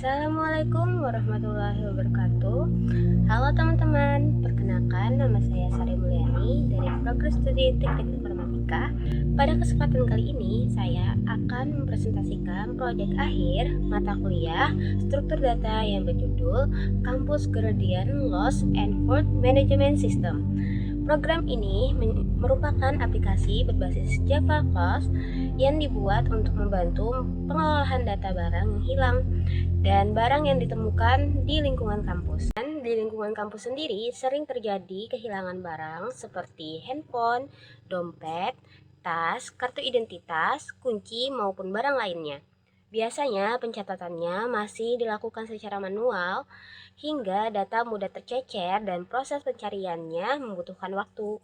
Assalamualaikum warahmatullahi wabarakatuh. Halo teman-teman, perkenalkan nama saya Sari Mulyani dari Progres Studi Teknik Informatika. Pada kesempatan kali ini, saya akan mempresentasikan proyek akhir mata kuliah struktur data yang berjudul Campus Gradient Loss and Fault Management System. Program ini merupakan aplikasi berbasis Java Class yang dibuat untuk membantu pengolahan data barang yang hilang dan barang yang ditemukan di lingkungan kampus. Dan di lingkungan kampus sendiri sering terjadi kehilangan barang seperti handphone, dompet, tas, kartu identitas, kunci, maupun barang lainnya. Biasanya pencatatannya masih dilakukan secara manual hingga data mudah tercecer dan proses pencariannya membutuhkan waktu.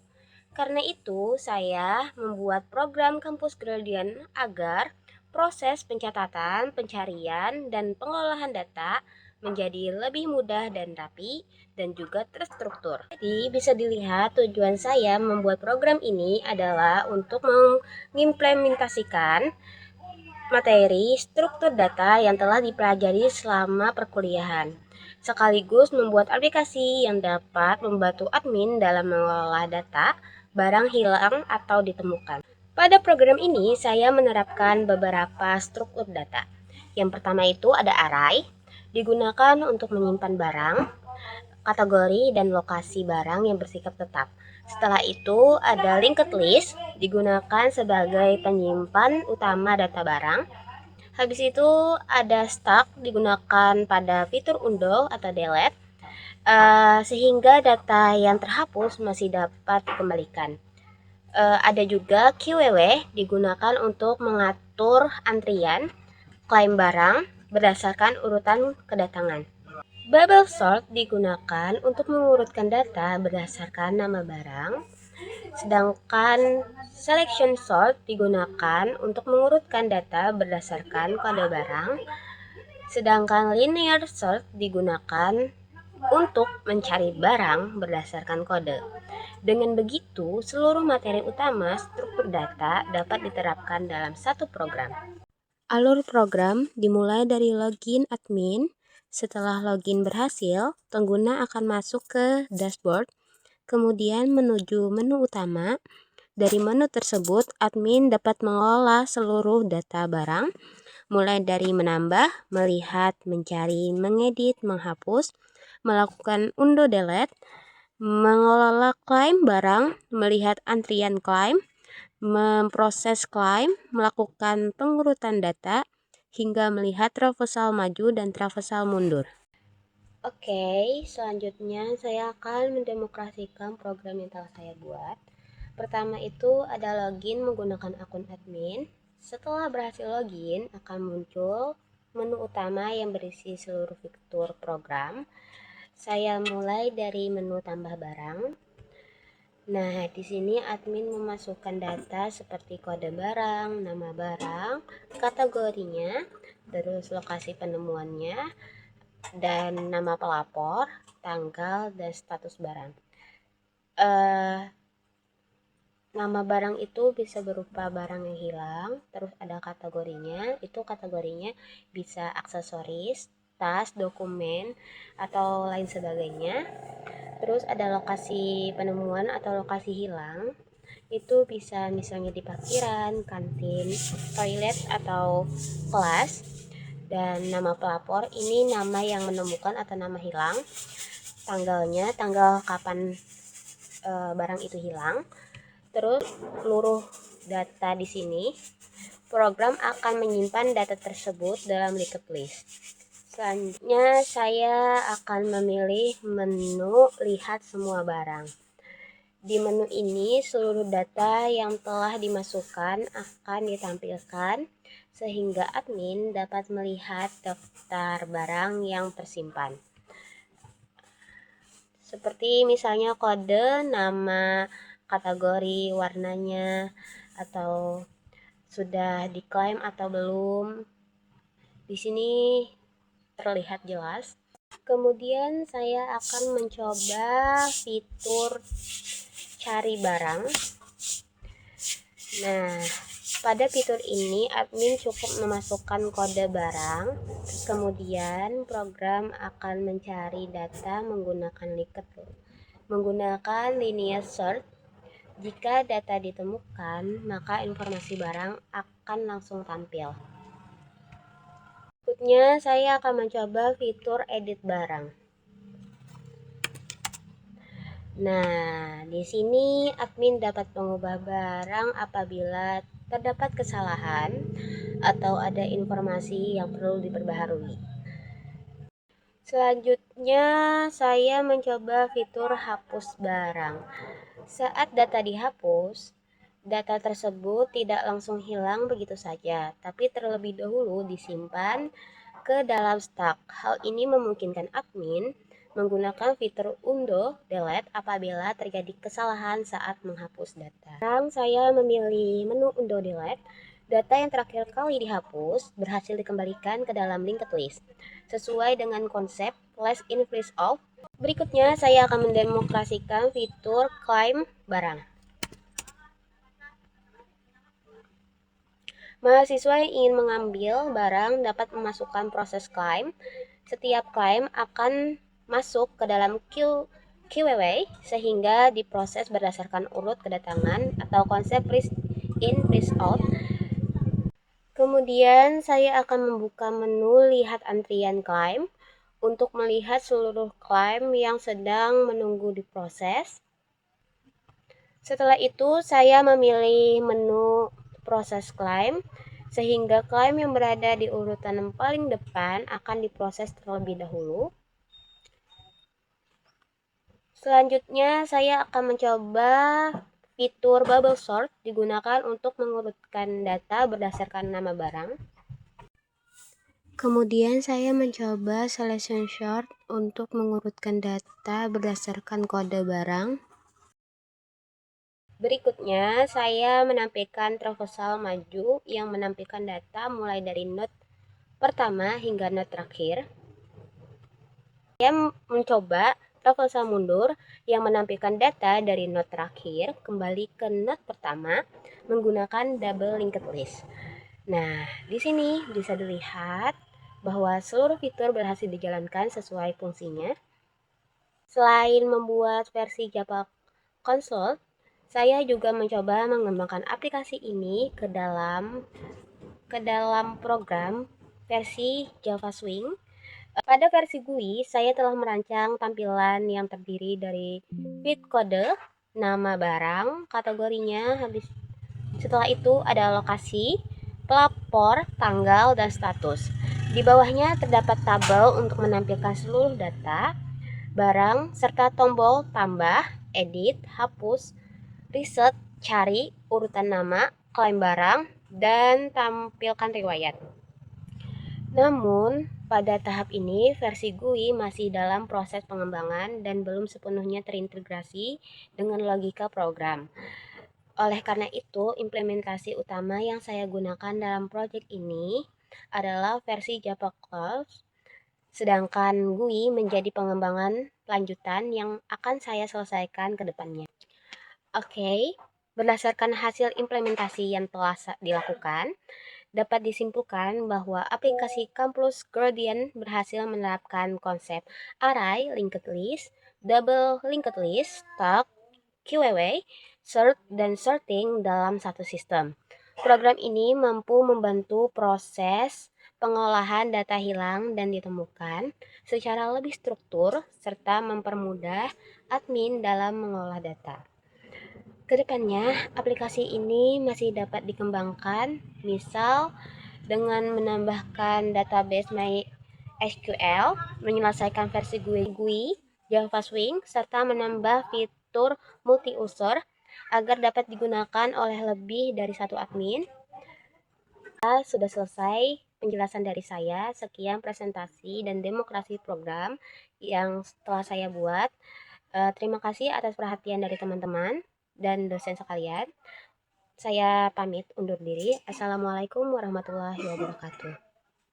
Karena itu, saya membuat program Kampus Gradient agar proses pencatatan, pencarian, dan pengolahan data menjadi lebih mudah dan rapi dan juga terstruktur. Jadi bisa dilihat tujuan saya membuat program ini adalah untuk mengimplementasikan materi struktur data yang telah dipelajari selama perkuliahan, sekaligus membuat aplikasi yang dapat membantu admin dalam mengelola data barang hilang atau ditemukan. Pada program ini, saya menerapkan beberapa struktur data. Yang pertama itu ada array, digunakan untuk menyimpan barang, kategori, dan lokasi barang yang bersifat tetap. Setelah itu ada linked list, digunakan sebagai penyimpan utama data barang. Habis itu ada stack, digunakan pada fitur undo atau delete, sehingga data yang terhapus masih dapat dikembalikan. Ada juga QWW, digunakan untuk mengatur antrian, klaim barang berdasarkan urutan kedatangan. Bubble sort digunakan untuk mengurutkan data berdasarkan nama barang, sedangkan selection sort digunakan untuk mengurutkan data berdasarkan kode barang, sedangkan linear sort digunakan untuk mencari barang berdasarkan kode. Dengan begitu, seluruh materi utama struktur data dapat diterapkan dalam satu program. Alur program dimulai dari login admin. Setelah login berhasil, pengguna akan masuk ke dashboard, kemudian menuju menu utama. Dari menu tersebut, admin dapat mengolah seluruh data barang, mulai dari menambah, melihat, mencari, mengedit, menghapus, melakukan undo delete, mengelola klaim barang, melihat antrian klaim, memproses klaim, melakukan pengurutan data, hingga melihat traversal maju dan traversal mundur. Oke, selanjutnya saya akan mendemokrasikan program yang telah saya buat. Pertama itu ada login menggunakan akun admin. Setelah berhasil login, akan muncul menu utama yang berisi seluruh fitur program. Saya mulai dari menu tambah barang. Nah, di sini admin memasukkan data seperti kode barang, nama barang, kategorinya, terus lokasi penemuannya, dan nama pelapor, tanggal, dan status barang. Nama barang itu bisa berupa barang yang hilang, terus ada kategorinya, itu kategorinya bisa aksesoris, tas, dokumen, atau lain sebagainya. Terus ada lokasi penemuan atau lokasi hilang, itu bisa misalnya di parkiran, kantin, toilet, atau kelas. Dan nama pelapor ini nama yang menemukan atau nama hilang, tanggalnya, tanggal kapan barang itu hilang. Terus seluruh data di sini, program akan menyimpan data tersebut dalam linked list. Selanjutnya saya akan memilih menu lihat semua barang. Di menu ini seluruh data yang telah dimasukkan akan ditampilkan sehingga admin dapat melihat daftar barang yang tersimpan. Seperti misalnya kode, nama, kategori, warnanya, atau sudah diklaim atau belum. Di sini terlihat jelas. Kemudian saya akan mencoba fitur cari barang. Nah, Pada fitur ini, admin cukup memasukkan kode barang, kemudian program akan mencari data menggunakan linear search. Jika data ditemukan, maka informasi barang akan langsung tampil. Berikutnya, saya akan mencoba fitur edit barang. Nah, di sini admin dapat mengubah barang apabila terdapat kesalahan atau ada informasi yang perlu diperbaharui. Selanjutnya, saya mencoba fitur hapus barang. Saat data dihapus, data tersebut tidak langsung hilang begitu saja, tapi terlebih dahulu disimpan ke dalam stak. Hal ini memungkinkan admin menggunakan fitur undo delete apabila terjadi kesalahan saat menghapus data. Sekarang saya memilih menu undo delete. Data yang terakhir kali dihapus berhasil dikembalikan ke dalam linked list sesuai dengan konsep last in first out. Berikutnya saya akan mendemonstrasikan fitur claim barang. Mahasiswa yang ingin mengambil barang dapat memasukkan proses claim. Setiap claim akan masuk ke dalam QWW sehingga diproses berdasarkan urut kedatangan atau konsep first in first out. Kemudian saya akan membuka menu lihat antrian claim untuk melihat seluruh claim yang sedang menunggu diproses. Setelah itu saya memilih menu proses claim sehingga klaim yang berada di urutan yang paling depan akan diproses terlebih dahulu. Selanjutnya saya akan mencoba fitur bubble sort digunakan untuk mengurutkan data berdasarkan nama barang. Kemudian saya mencoba selection sort untuk mengurutkan data berdasarkan kode barang. Berikutnya saya menampilkan traversal maju yang menampilkan data mulai dari node pertama hingga node terakhir. Saya mencoba traversal mundur yang menampilkan data dari node terakhir kembali ke node pertama menggunakan double linked list. Nah, di sini bisa dilihat bahwa seluruh fitur berhasil dijalankan sesuai fungsinya. Selain membuat versi Java Console, saya juga mencoba mengembangkan aplikasi ini ke dalam program versi Java Swing. Pada versi GUI, saya telah merancang tampilan yang terdiri dari feed kode, nama barang, kategorinya, setelah itu ada lokasi, pelapor, tanggal, dan status. Di bawahnya terdapat tabel untuk menampilkan seluruh data, barang, serta tombol tambah, edit, hapus, reset, cari, urutan nama, klaim barang, dan tampilkan riwayat. Namun, pada tahap ini versi GUI masih dalam proses pengembangan dan belum sepenuhnya terintegrasi dengan logika program. Oleh karena itu, implementasi utama yang saya gunakan dalam proyek ini adalah versi Java Cloud, sedangkan GUI menjadi pengembangan lanjutan yang akan saya selesaikan ke depannya. Oke, berdasarkan hasil implementasi yang telah dilakukan, dapat disimpulkan bahwa aplikasi Campus Gradient berhasil menerapkan konsep array linked list, double linked list, stack, QWW, sort, dan sorting dalam satu sistem. Program ini mampu membantu proses pengolahan data hilang dan ditemukan secara lebih struktur serta mempermudah admin dalam mengolah data. Kedepannya, aplikasi ini masih dapat dikembangkan, misal dengan menambahkan database MySQL, menyelesaikan versi GUI, Java Swing, serta menambah fitur multi-user agar dapat digunakan oleh lebih dari satu admin. Sudah selesai penjelasan dari saya. Sekian presentasi dan demokrasi program yang telah saya buat. Terima kasih atas perhatian dari teman-teman dan dosen sekalian. Saya pamit undur diri. Assalamualaikum warahmatullahi wabarakatuh.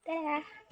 Dadah.